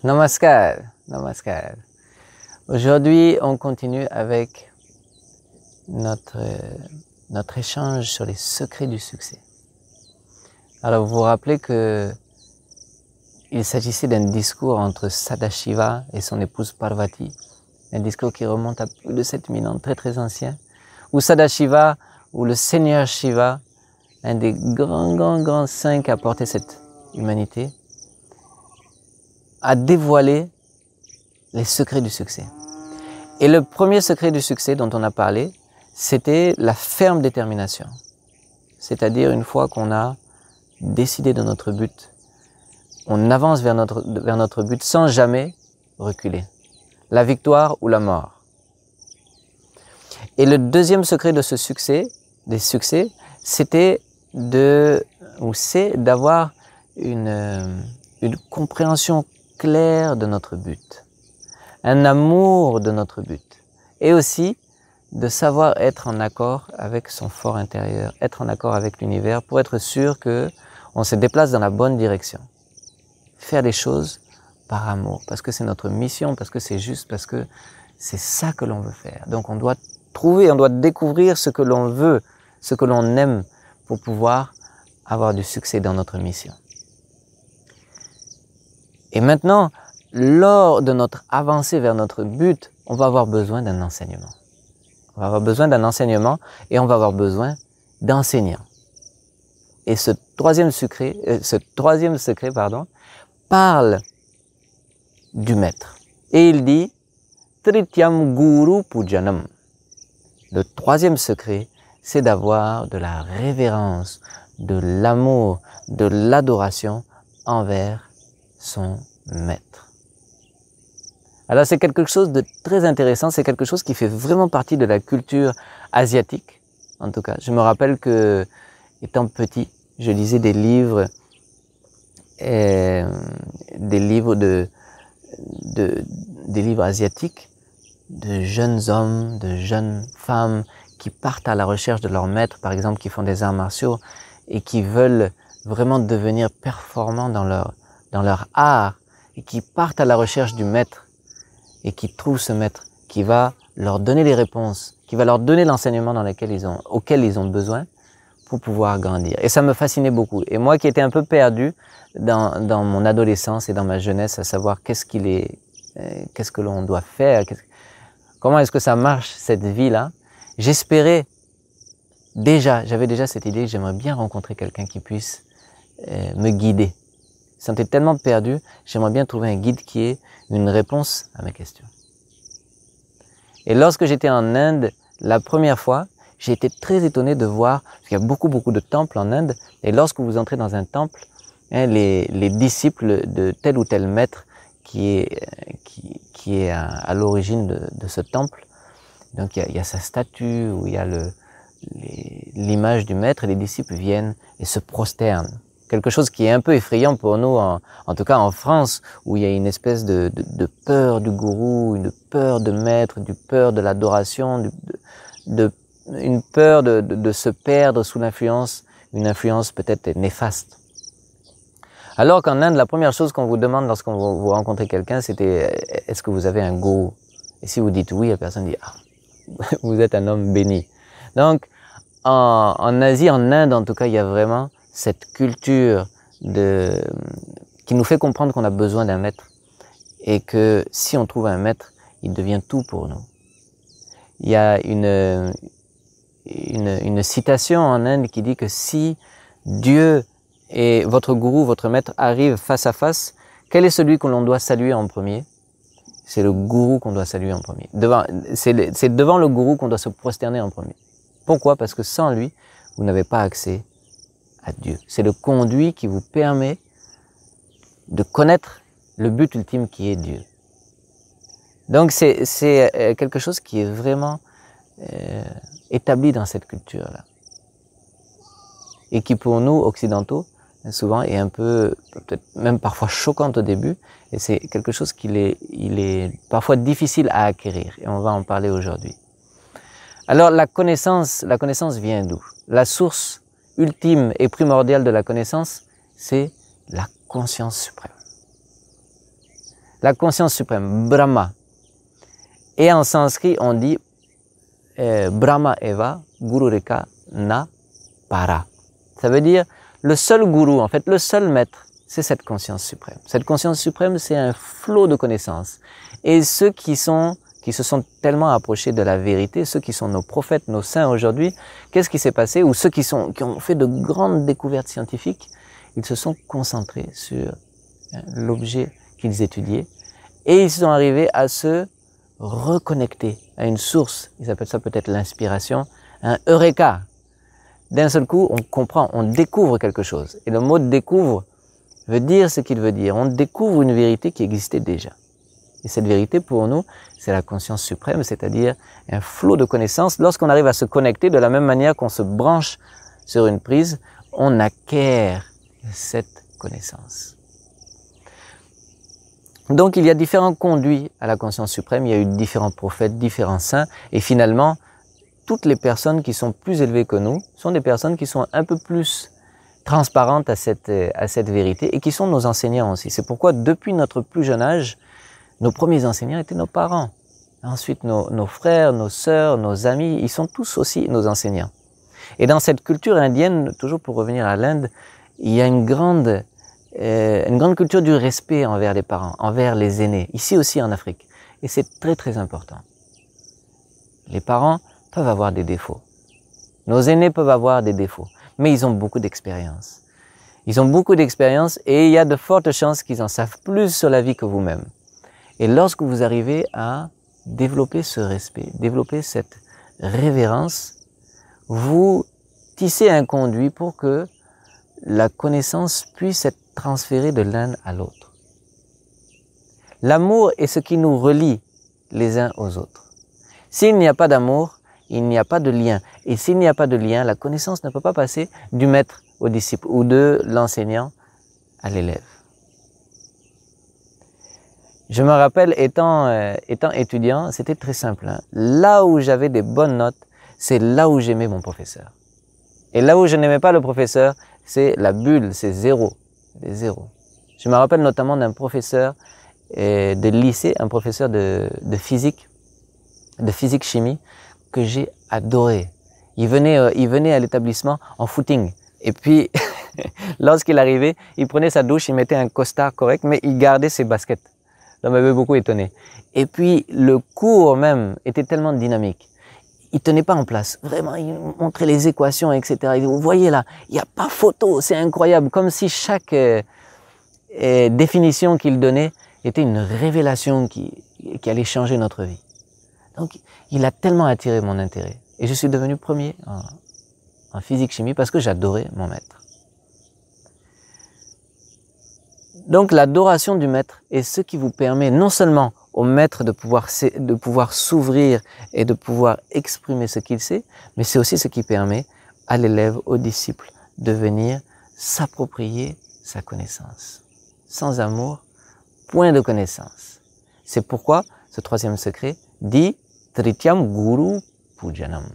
Namaskar, namaskar. Aujourd'hui, on continue avec notre échange sur les secrets du succès. Alors, vous vous rappelez que il s'agissait d'un discours entre Sadashiva et son épouse Parvati, un discours qui remonte à plus de 7000 ans, très ancien, où Sadashiva, ou le Seigneur Shiva, un des grands saints qui a porté cette humanité, a dévoilé les secrets du succès. Et le premier secret du succès dont on a parlé, c'était la ferme détermination. C'est-à-dire une fois qu'on a décidé de notre but, on avance vers notre but sans jamais reculer. La victoire ou la mort. Et le deuxième secret de ce succès, des succès, c'était c'est d'avoir une compréhension claire de notre but, un amour de notre but, et aussi de savoir être en accord avec son fort intérieur, être en accord avec l'univers pour être sûr que on se déplace dans la bonne direction. Faire les choses par amour, parce que c'est notre mission, parce que c'est juste, parce que c'est ça que l'on veut faire. Donc on doit découvrir ce que l'on veut, ce que l'on aime pour pouvoir avoir du succès dans notre mission. Et maintenant, lors de notre avancée vers notre but, on va avoir besoin d'un enseignement. On va avoir besoin d'un enseignement et on va avoir besoin d'enseignants. Et ce troisième secret, parle du maître. Et il dit Trityam Guru Pujanam. Le troisième secret, c'est d'avoir de la révérence, de l'amour, de l'adoration envers son maître. Alors c'est quelque chose de très intéressant, c'est quelque chose qui fait vraiment partie de la culture asiatique. En tout cas, je me rappelle que, étant petit, je lisais des livres asiatiques, de jeunes hommes, de jeunes femmes qui partent à la recherche de leur maître, par exemple, qui font des arts martiaux et qui veulent vraiment devenir performants dans leur art et qui partent à la recherche du maître et qui trouvent ce maître qui va leur donner les réponses, qui va leur donner l'enseignement auquel ils ont besoin pour pouvoir grandir. Et ça me fascinait beaucoup. Et moi qui étais un peu perdu dans mon adolescence et dans ma jeunesse, à savoir qu'est-ce que l'on doit faire, comment est-ce que ça marche cette vie-là, j'avais déjà cette idée que j'aimerais bien rencontrer quelqu'un qui puisse me guider. Je me sentais tellement perdu, j'aimerais bien trouver un guide qui ait une réponse à mes questions. Et lorsque j'étais en Inde, la première fois, j'ai été très étonné de voir, parce qu'il y a beaucoup de temples en Inde, et lorsque vous entrez dans un temple, les disciples de tel ou tel maître qui est à l'origine de ce temple, donc il y a sa statue, où il y a l'image du maître, et les disciples viennent et se prosternent. Quelque chose qui est un peu effrayant pour nous, en tout cas en France, où il y a une espèce de peur du gourou, une peur de maître, une peur de l'adoration, une peur de se perdre sous l'influence, une influence peut-être néfaste. Alors qu'en Inde, la première chose qu'on vous demande lorsqu'on vous rencontrez quelqu'un, c'était « Est-ce que vous avez un gourou ?» Et si vous dites oui, la personne dit « Ah, vous êtes un homme béni ». Donc, en Asie, en Inde en tout cas, il y a vraiment cette culture qui nous fait comprendre qu'on a besoin d'un maître et que si on trouve un maître, il devient tout pour nous. Il y a une citation en Inde qui dit que si Dieu et votre gourou, votre maître arrivent face à face, quel est celui que l'on doit saluer en premier? C'est le gourou qu'on doit saluer en premier. C'est devant le gourou qu'on doit se prosterner en premier. Pourquoi? Parce que sans lui, vous n'avez pas accès à Dieu. C'est le conduit qui vous permet de connaître le but ultime qui est Dieu. Donc c'est quelque chose qui est vraiment établi dans cette culture-là. Et qui pour nous, occidentaux, souvent est un peu, peut-être même parfois choquante au début, et c'est quelque chose il est parfois difficile à acquérir, et on va en parler aujourd'hui. Alors la connaissance vient d'où? La source ultime et primordiale de la connaissance, c'est la conscience suprême. la conscience suprême, Brahma. Et en sanskrit, on dit Brahma eva guru reka na para. Ça veut dire le seul gourou, en fait, le seul maître, c'est cette conscience suprême. Cette conscience suprême, c'est un flot de connaissances. Et ceux qui se sont tellement approchés de la vérité, ceux qui sont nos prophètes, nos saints aujourd'hui, qu'est-ce qui s'est passé? Ou ceux qui ont fait de grandes découvertes scientifiques, ils se sont concentrés sur l'objet qu'ils étudiaient et ils sont arrivés à se reconnecter à une source. Ils appellent ça peut-être l'inspiration, un eureka. D'un seul coup, on comprend, on découvre quelque chose. Et le mot découvre veut dire ce qu'il veut dire. On découvre une vérité qui existait déjà. Et cette vérité, pour nous, c'est la conscience suprême, c'est-à-dire un flot de connaissances. Lorsqu'on arrive à se connecter de la même manière qu'on se branche sur une prise, on acquiert cette connaissance. Donc, il y a différents conduits à la conscience suprême. Il y a eu différents prophètes, différents saints. Et finalement, toutes les personnes qui sont plus élevées que nous sont des personnes qui sont un peu plus transparentes à cette vérité et qui sont nos enseignants aussi. C'est pourquoi, depuis notre plus jeune âge, nos premiers enseignants étaient nos parents. Ensuite, nos frères, nos sœurs, nos amis, ils sont tous aussi nos enseignants. Et dans cette culture indienne, toujours pour revenir à l'Inde, il y a une grande culture du respect envers les parents, envers les aînés, ici aussi en Afrique. Et c'est très très important. Les parents peuvent avoir des défauts. Nos aînés peuvent avoir des défauts, mais ils ont beaucoup d'expérience. Ils ont beaucoup d'expérience et il y a de fortes chances qu'ils en savent plus sur la vie que vous-même. Et lorsque vous arrivez à développer ce respect, développer cette révérence, vous tissez un conduit pour que la connaissance puisse être transférée de l'un à l'autre. L'amour est ce qui nous relie les uns aux autres. S'il n'y a pas d'amour, il n'y a pas de lien. Et s'il n'y a pas de lien, la connaissance ne peut pas passer du maître au disciple ou de l'enseignant à l'élève. Je me rappelle, étant étudiant, c'était très simple. Hein. Là où j'avais des bonnes notes, c'est là où j'aimais mon professeur. Et là où je n'aimais pas le professeur, c'est la bulle, c'est zéro. Des zéros. Je me rappelle notamment d'un professeur de lycée, un professeur de physique-chimie, que j'ai adoré. Il venait à l'établissement en footing. Et puis, lorsqu'il arrivait, il prenait sa douche, il mettait un costard correct, mais il gardait ses baskets. Ça m'avait beaucoup étonné. Et puis, le cours même était tellement dynamique. Il tenait pas en place. Vraiment, il montrait les équations, etc. Vous voyez là, il n'y a pas photo, c'est incroyable. Comme si chaque définition qu'il donnait était une révélation qui allait changer notre vie. Donc, il a tellement attiré mon intérêt. Et je suis devenu premier en physique-chimie parce que j'adorais mon maître. Donc, l'adoration du maître est ce qui vous permet non seulement au maître de pouvoir s'ouvrir et de pouvoir exprimer ce qu'il sait, mais c'est aussi ce qui permet à l'élève, au disciple, de venir s'approprier sa connaissance. Sans amour, point de connaissance. C'est pourquoi ce troisième secret dit Trityam Guru Pujanam.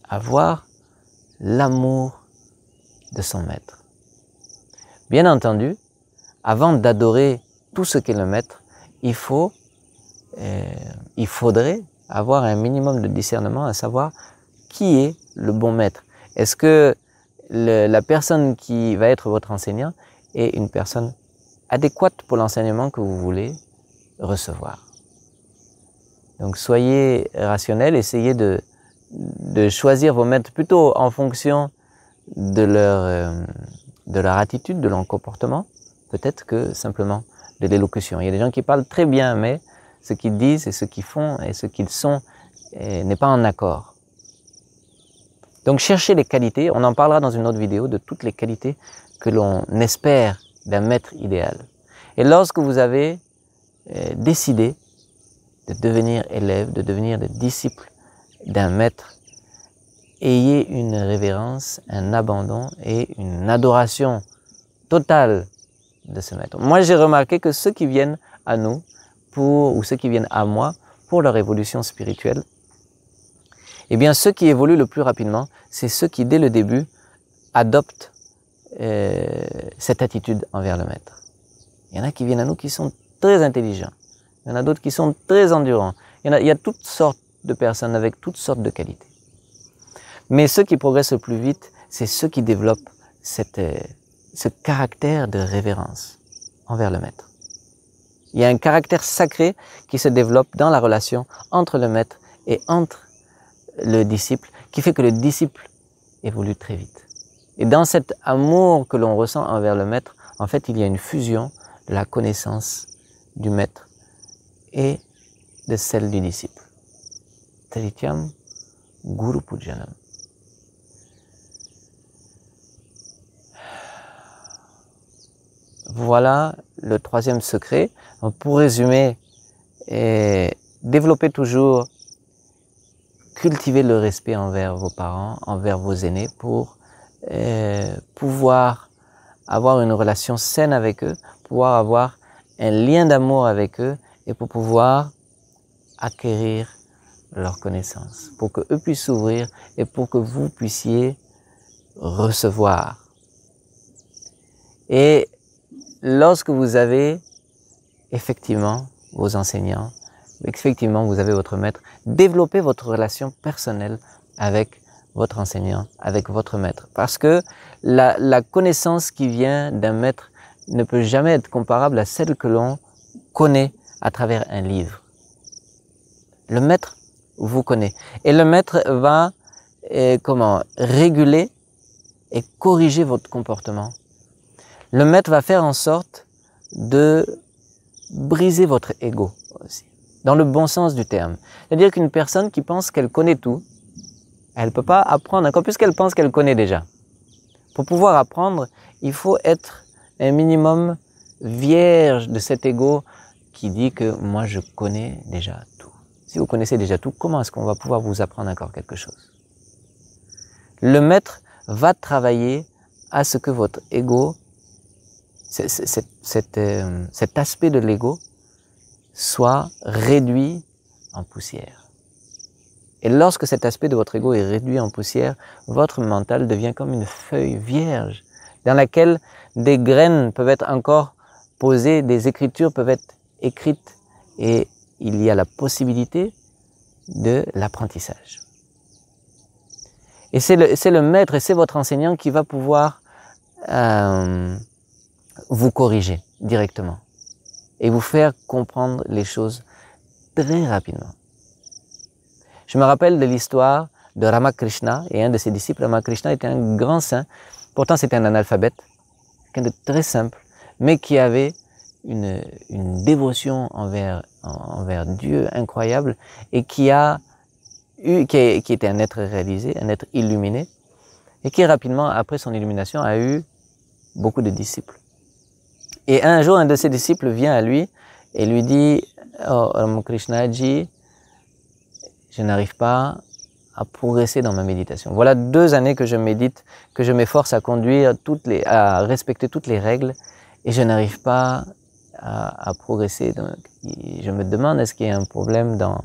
Avoir l'amour de son maître. Bien entendu, avant d'adorer tout ce qu'est le maître, il faudrait avoir un minimum de discernement, à savoir qui est le bon maître. Est-ce que la personne qui va être votre enseignant est une personne adéquate pour l'enseignement que vous voulez recevoir? Donc soyez rationnel, essayez de choisir vos maîtres plutôt en fonction de leur attitude, de leur comportement, peut-être que simplement de l'élocution. Il y a des gens qui parlent très bien, mais ce qu'ils disent et ce qu'ils font et ce qu'ils sont n'est pas en accord. Donc cherchez les qualités, on en parlera dans une autre vidéo, de toutes les qualités que l'on espère d'un maître idéal. Et lorsque vous avez décidé de devenir élève, de devenir le disciple d'un maître, ayez une révérence, un abandon et une adoration totale de ce maître. Moi, j'ai remarqué que ceux qui viennent à nous, ou ceux qui viennent à moi, pour leur évolution spirituelle, eh bien, ceux qui évoluent le plus rapidement, c'est ceux qui, dès le début, adoptent cette attitude envers le maître. Il y en a qui viennent à nous qui sont très intelligents. Il y en a d'autres qui sont très endurants. Il y a toutes sortes de personnes avec toutes sortes de qualités. Mais ceux qui progressent le plus vite, c'est ceux qui développent ce caractère de révérence envers le maître. Il y a un caractère sacré qui se développe dans la relation entre le maître et entre le disciple, qui fait que le disciple évolue très vite. Et dans cet amour que l'on ressent envers le maître, en fait, il y a une fusion de la connaissance du maître et de celle du disciple. Tritiam Guru Pujanam. Voilà le troisième secret. Donc, pour résumer, développez toujours, cultivez le respect envers vos parents, envers vos aînés pour pouvoir avoir une relation saine avec eux, pouvoir avoir un lien d'amour avec eux et pour pouvoir acquérir leur connaissance, pour que eux puissent s'ouvrir et pour que vous puissiez recevoir. Et lorsque vous avez effectivement vos enseignants, effectivement vous avez votre maître, développez votre relation personnelle avec votre enseignant, avec votre maître. Parce que la connaissance qui vient d'un maître ne peut jamais être comparable à celle que l'on connaît à travers un livre. Le maître vous connaît. Et le maître va réguler et corriger votre comportement. Le maître va faire en sorte de briser votre ego aussi, dans le bon sens du terme. C'est-à-dire qu'une personne qui pense qu'elle connaît tout, elle ne peut pas apprendre encore plus qu'elle pense qu'elle connaît déjà. Pour pouvoir apprendre, il faut être un minimum vierge de cet ego qui dit que moi je connais déjà tout. Si vous connaissez déjà tout, comment est-ce qu'on va pouvoir vous apprendre encore quelque chose? Le maître va travailler à ce que votre ego, cet aspect de l'ego, soit réduit en poussière. Et lorsque cet aspect de votre ego est réduit en poussière, votre mental devient comme une feuille vierge dans laquelle des graines peuvent être encore posées, des écritures peuvent être écrites et il y a la possibilité de l'apprentissage. Et c'est le maître et c'est votre enseignant qui va pouvoir vous corriger directement et vous faire comprendre les choses très rapidement. Je me rappelle de l'histoire de Ramakrishna et un de ses disciples. Ramakrishna était un grand saint, pourtant c'était un analphabète, quelqu'un de très simple, mais qui avait une dévotion envers Dieu incroyable et qui était un être réalisé, un être illuminé, et qui rapidement, après son illumination, a eu beaucoup de disciples. Et un jour, un de ses disciples vient à lui et lui dit « Oh, Ramakrishnaji, je n'arrive pas à progresser dans ma méditation. Voilà 2 années que je médite, que je m'efforce à à respecter toutes les règles et je n'arrive pas à progresser. Donc, je me demande est-ce qu'il y a un problème dans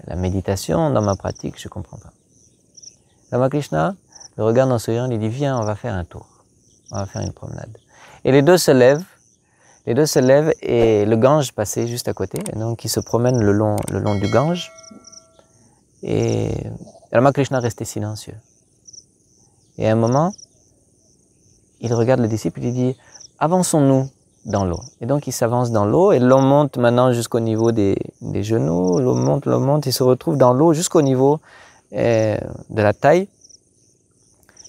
la méditation, dans ma pratique, je ne comprends pas. » Ramakrishna le regarde en souriant, il dit « Viens, on va faire un tour, on va faire une promenade. » Et les deux se lèvent et le Gange passait juste à côté, et donc ils se promènent le long du Gange. Et Ramakrishna restait silencieux. Et à un moment, il regarde le disciple et il dit « Avançons-nous dans l'eau. » Et donc il s'avance dans l'eau et l'eau monte maintenant jusqu'au niveau des genoux, l'eau monte, il se retrouve dans l'eau jusqu'au niveau de la taille.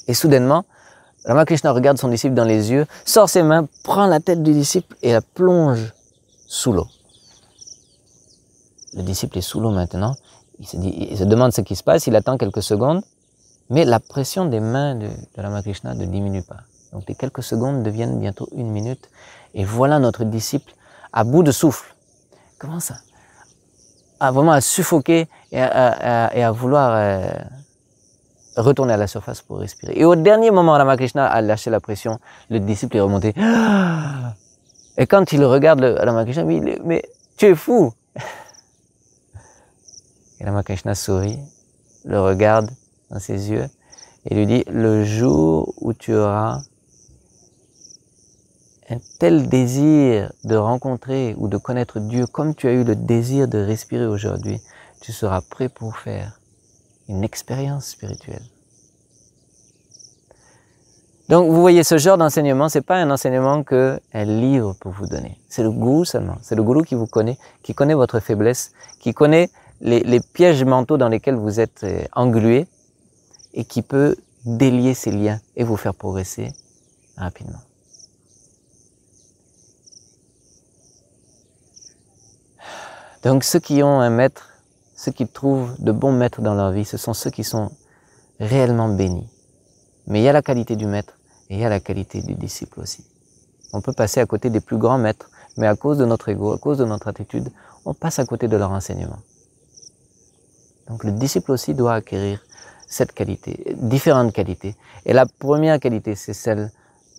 Et soudainement, Ramakrishna regarde son disciple dans les yeux, sort ses mains, prend la tête du disciple et la plonge sous l'eau. Le disciple est sous l'eau maintenant. Il se demande ce qui se passe, il attend quelques secondes, mais la pression des mains de Ramakrishna ne diminue pas. Donc les quelques secondes deviennent bientôt 1 minute, et voilà notre disciple à bout de souffle. Comment ça? Vraiment à suffoquer et à vouloir retourner à la surface pour respirer. Et au dernier moment, Ramakrishna a lâché la pression, le disciple est remonté. Et quand il regarde Ramakrishna, il dit « Mais tu es fou !» Et Ramakrishna sourit, le regarde dans ses yeux et lui dit « Le jour où tu auras un tel désir de rencontrer ou de connaître Dieu comme tu as eu le désir de respirer aujourd'hui, tu seras prêt pour faire une expérience spirituelle. Donc vous voyez, ce genre d'enseignement, ce n'est pas un enseignement qu'un livre peut vous donner. C'est le gourou seulement. C'est le gourou qui vous connaît, qui connaît votre faiblesse, qui connaît les pièges mentaux dans lesquels vous êtes englués et qui peut délier ces liens et vous faire progresser rapidement. Donc ceux qui ont un maître, ceux qui trouvent de bons maîtres dans leur vie, ce sont ceux qui sont réellement bénis. Mais il y a la qualité du maître et il y a la qualité du disciple aussi. On peut passer à côté des plus grands maîtres, mais à cause de notre ego, à cause de notre attitude, on passe à côté de leur enseignement. Donc le disciple aussi doit acquérir cette qualité, différentes qualités. Et la première qualité, c'est celle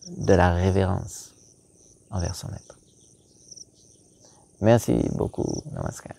de la révérence envers son maître. Merci beaucoup. Namaskar.